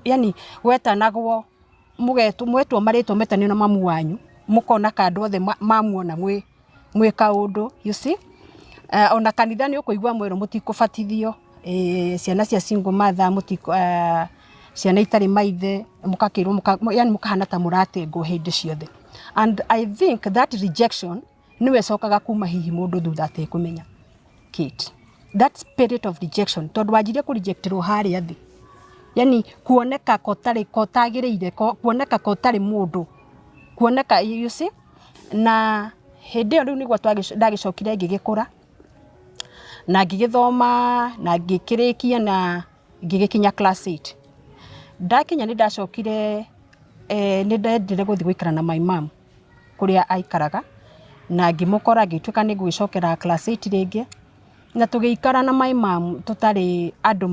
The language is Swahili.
yani wetanagwo mwetwo maritwo metanio na mamu wanyu mukona kandu othe mamuona mwi kaundu you see ona kanitha ni ukuigwa mwero mutikubatithio ciana cia single mother mutiko ciana itari maithe mukakirwo yani mukahana ta muratengwo hindi ciothe and I think that rejection niwe cokaga kuma hihi mundu thutha atekumenya Kate that spirit of rejection tondu wanjirie ku rejectirwo hari athi yani kuoneka kotagiriire kuoneka kotari mundu kuoneka you see na hindi iyo riu nigwa ndagicokire ngigikura na ngigithoma na ngikirikia na ngigikinya class 8 ndakinya ni ndacokire ni ndendire guthi gwikara na my mom kuria aikaraga na ngimukora ngituika ni gwicokera class 8 ringi na tugiikara na my mom tutari andu